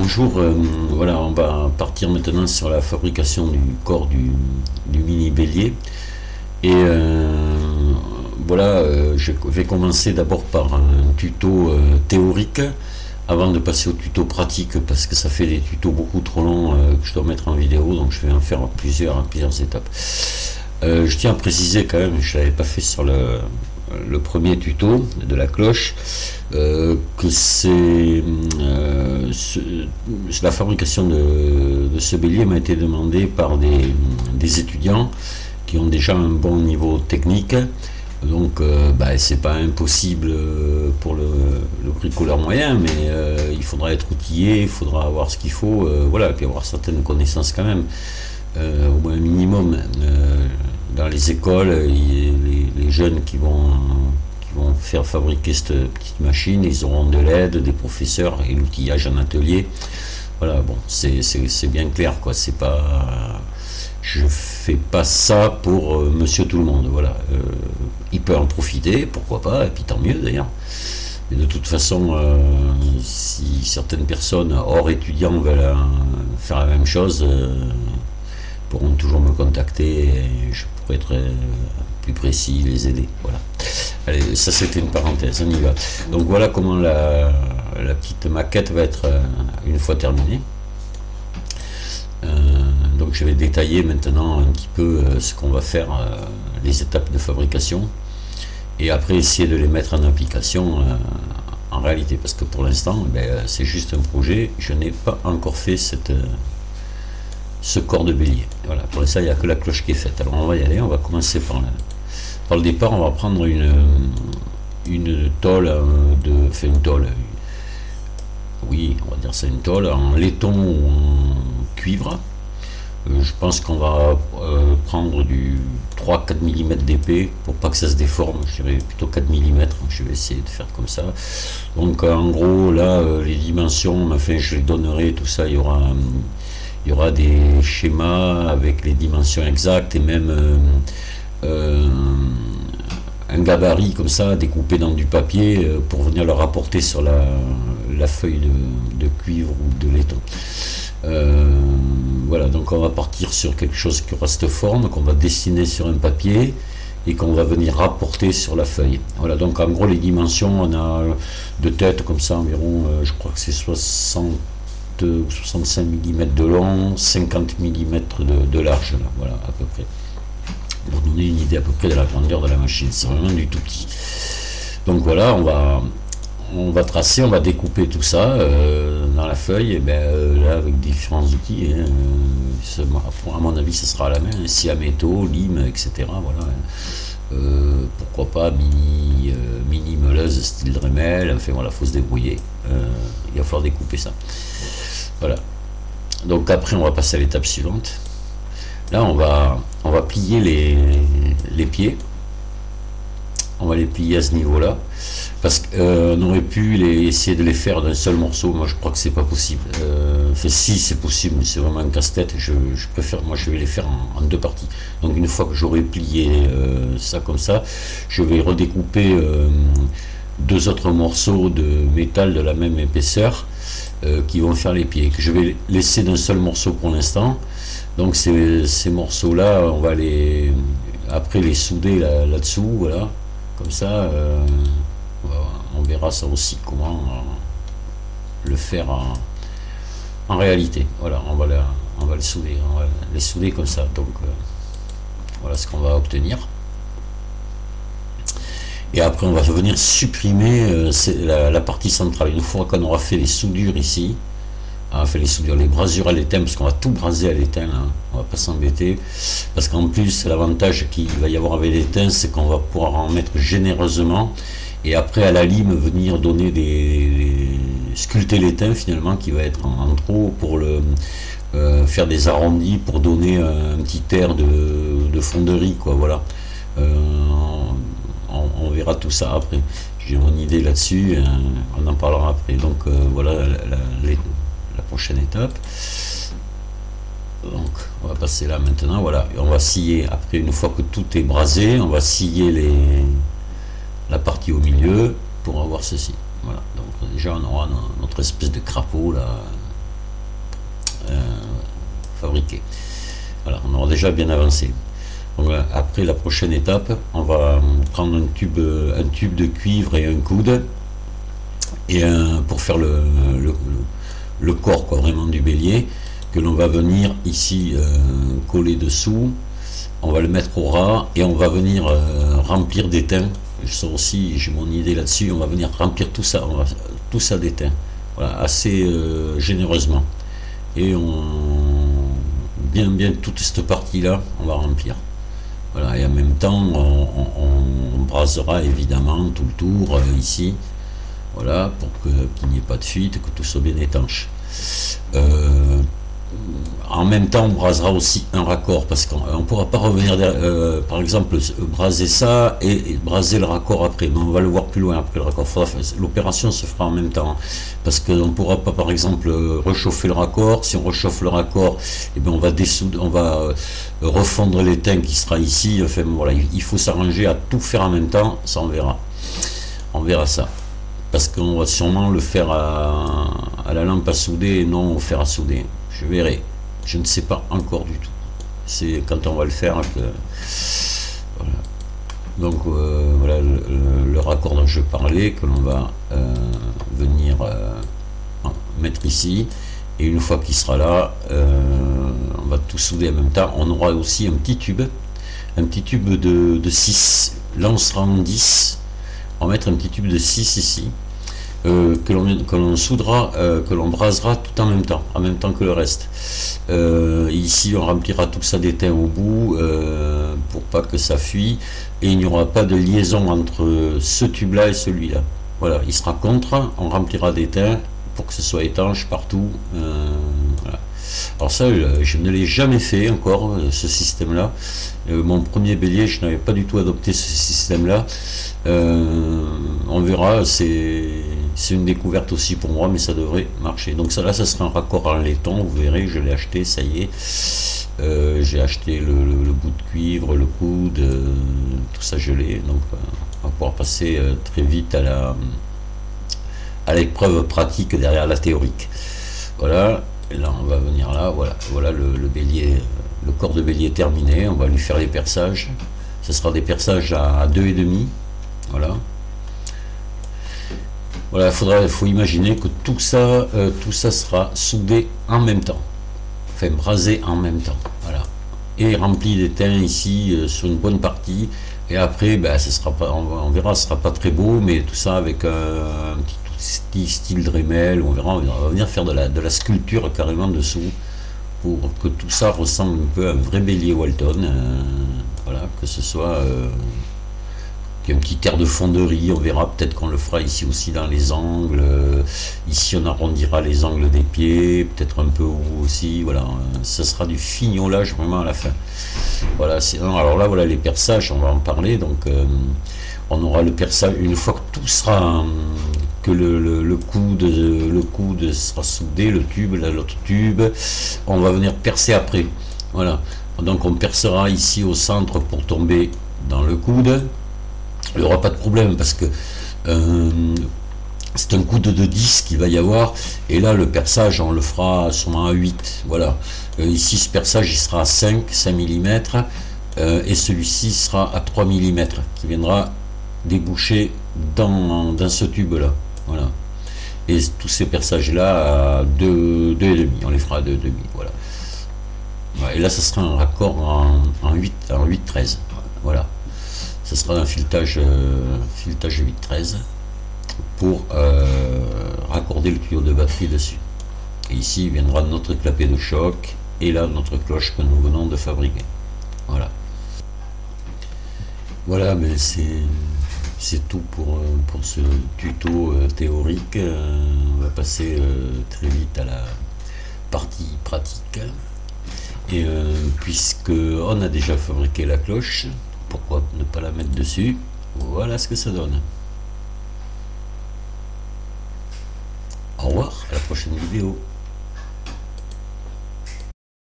bonjour, voilà, on va partir maintenant sur la fabrication du corps du mini bélier. Et voilà, je vais commencer d'abord par un tuto théorique avant de passer au tuto pratique, parce que ça fait des tutos beaucoup trop longs que je dois mettre en vidéo, donc je vais en faire plusieurs étapes. Je tiens à préciser quand même, je ne l'avais pas fait sur le premier tuto de la cloche, que la fabrication de ce bélier m'a été demandée par des étudiants qui ont déjà un bon niveau technique. Donc c'est pas impossible pour le bricoleur moyen, mais il faudra être outillé, il faudra avoir ce qu'il faut, voilà, et puis avoir certaines connaissances quand même, au moins un minimum. Dans les écoles, les jeunes qui vont faire fabriquer cette petite machine, ils auront de l'aide des professeurs et l'outillage en atelier. Voilà, bon, c'est bien clair, quoi. C'est pas, je fais pas ça pour monsieur tout le monde. Voilà, il peut en profiter, pourquoi pas, et puis tant mieux d'ailleurs. Mais de toute façon, si certaines personnes hors étudiants veulent faire la même chose, pourront toujours me contacter et je pourrais être plus précis, les aider. Voilà. Allez, ça c'était une parenthèse, on y va. Donc voilà comment la petite maquette va être une fois terminée. Donc je vais détailler maintenant un petit peu ce qu'on va faire, les étapes de fabrication, et après essayer de les mettre en application en réalité, parce que pour l'instant c'est juste un projet, je n'ai pas encore fait ce corps de bélier. Voilà, pour l'instant il n'y a que la cloche qui est faite. Alors on va y aller, on va commencer par le départ. On va prendre une tôle, une tôle, oui, on va dire ça, une tôle en laiton ou en cuivre. Je pense qu'on va prendre du 3-4 mm d'épais pour pas que ça se déforme. Je dirais plutôt 4 mm. Je vais essayer de faire comme ça. Donc en gros là, les dimensions, enfin je les donnerai, tout ça, il y aura des schémas avec les dimensions exactes et même un gabarit comme ça découpé dans du papier pour venir le rapporter sur la feuille de cuivre ou de laiton. Voilà, donc on va partir sur quelque chose qui reste forme, qu'on va dessiner sur un papier et qu'on va venir rapporter sur la feuille. Voilà, donc en gros les dimensions, on a de tête comme ça environ, je crois que c'est 60 ou 65 mm de long, 50 mm de large, là, voilà, à peu près. Pour donner une idée à peu près de la grandeur de la machine, c'est vraiment du tout petit. Donc voilà, on va tracer, on va découper tout ça dans la feuille, et là avec différents outils, à mon avis ça sera à la main, scie à métaux, lime, etc. Voilà. Pourquoi pas mini meuleuse style Dremel, enfin voilà, faut se débrouiller, il va falloir découper ça. Voilà. Donc après on va passer à l'étape suivante. Là on va plier les pieds. On va les plier à ce niveau là, parce qu'on aurait pu essayer de les faire d'un seul morceau. Moi je crois que c'est pas possible. Enfin, si c'est possible, mais c'est vraiment un casse-tête. Je préfère, moi je vais les faire en deux parties. Donc une fois que j'aurai plié ça comme ça, je vais redécouper deux autres morceaux de métal de la même épaisseur qui vont faire les pieds, que je vais laisser d'un seul morceau pour l'instant. Donc ces morceaux là, on va après les souder là-dessous, voilà, comme ça. On verra ça aussi comment le faire en réalité. Voilà, on va les souder, on va les souder comme ça. Donc voilà ce qu'on va obtenir. Et après on va venir supprimer la partie centrale. Une fois qu'on aura fait les soudures ici, fait les soudures, les brasures à l'étain, parce qu'on va tout braser à l'étain, hein. On va pas s'embêter, parce qu'en plus l'avantage qu'il va y avoir avec l'étain, c'est qu'on va pouvoir en mettre généreusement, et après à la lime venir donner sculpter l'étain finalement, qui va être en trop pour faire des arrondis, pour donner un petit air de fonderie, quoi. Voilà. On verra tout ça après. J'ai mon idée là-dessus, on en parlera après. Donc voilà la prochaine étape. Donc on va passer là maintenant, voilà, et on va scier. Après, une fois que tout est brasé, on va scier la partie au milieu pour avoir ceci. Voilà, donc déjà on aura notre espèce de crapaud là, fabriquer. Voilà, on aura déjà bien avancé. Donc, après, la prochaine étape, on va prendre un tube de cuivre et un coude et pour faire le corps, quoi, vraiment du bélier, que l'on va venir ici coller dessous. On va le mettre au ras et on va venir remplir d'étain. Ça aussi, j'ai mon idée là-dessus. On va venir remplir tout ça d'étain, voilà, assez généreusement. Et bien toute cette partie-là, on va remplir. Voilà, et en même temps, on brasera évidemment tout le tour ici, voilà, pour qu'il n'y ait pas de fuite, que tout soit bien étanche. En même temps, on brasera aussi un raccord, parce qu'on ne pourra pas revenir, par exemple, braser ça et braser le raccord après. Mais on va le voir plus loin après le raccord. L'opération se fera en même temps, parce qu'on ne pourra pas, par exemple, réchauffer le raccord. Si on réchauffe le raccord, eh bien, on va refondre l'étain qui sera ici. Enfin, voilà, il faut s'arranger à tout faire en même temps. Ça, on verra. On verra ça. Parce qu'on va sûrement le faire à la lampe à souder et non au fer à souder. Je verrai. Je ne sais pas encore du tout. C'est quand on va le faire que... Voilà. Donc voilà le raccord dont je parlais, que l'on va venir mettre ici. Et une fois qu'il sera là, on va tout souder en même temps. On aura aussi un petit tube de 6. Là on sera en 10. On va mettre un petit tube de 6 ici. Que l'on soudera, que l'on brasera tout en même temps que le reste. Ici on remplira tout ça d'étain au bout pour pas que ça fuit, et il n'y aura pas de liaison entre ce tube là et celui là. Voilà, il sera contre, on remplira d'étain pour que ce soit étanche partout. Voilà. Alors ça, je ne l'ai jamais fait encore, ce système là. Mon premier bélier, je n'avais pas du tout adopté ce système là. On verra, c'est une découverte aussi pour moi, mais ça devrait marcher. Donc ça là, ça sera un raccord en laiton, vous verrez, je l'ai acheté, ça y est. J'ai acheté le bout de cuivre, le coude, tout ça je l'ai. Donc on va pouvoir passer très vite à l'épreuve pratique derrière la théorique. Voilà, et là on va venir là, voilà le bélier, le corps de bélier terminé. On va lui faire les perçages. Ce sera des perçages à 2,5. Voilà, il faut imaginer que tout ça sera soudé en même temps, enfin brasé en même temps, voilà, et rempli d'étain ici sur une bonne partie. Et après, ben, ce sera pas, on verra, ce sera pas très beau, mais tout ça avec un petit style Dremel. On verra, on va venir faire de la sculpture carrément dessous pour que tout ça ressemble un peu à un vrai bélier Walton. Voilà, que ce soit il y a un petit air de fonderie. On verra, peut-être qu'on le fera ici aussi dans les angles. Ici on arrondira les angles des pieds, peut-être un peu haut aussi. Voilà, ce sera du fignolage vraiment à la fin. Voilà, alors là voilà les perçages, on va en parler. Donc on aura le perçage une fois que tout sera, que le coude sera soudé, le tube, l'autre tube, on va venir percer après. Voilà, donc on percera ici au centre pour tomber dans le coude. Il n'y aura pas de problème parce que c'est un coude de 10 qu'il va y avoir, et là le perçage on le fera sûrement à 8. Voilà, ici ce perçage il sera à 5 mm, et celui-ci sera à 3 mm qui viendra déboucher dans ce tube là. Voilà, et tous ces perçages là à 2,5, on les fera à 2,5. Voilà. Et là, ça sera un raccord en 8-13. Voilà. Ce sera un filetage 8-13 pour raccorder le tuyau de batterie dessus. Et ici, viendra notre clapet de choc et là, notre cloche que nous venons de fabriquer. Voilà. Voilà, mais c'est tout pour ce tuto théorique. On va passer très vite à la partie pratique. Et puisque on a déjà fabriqué la cloche, pourquoi ne pas la mettre dessus? Voilà ce que ça donne. Au revoir, à la prochaine vidéo.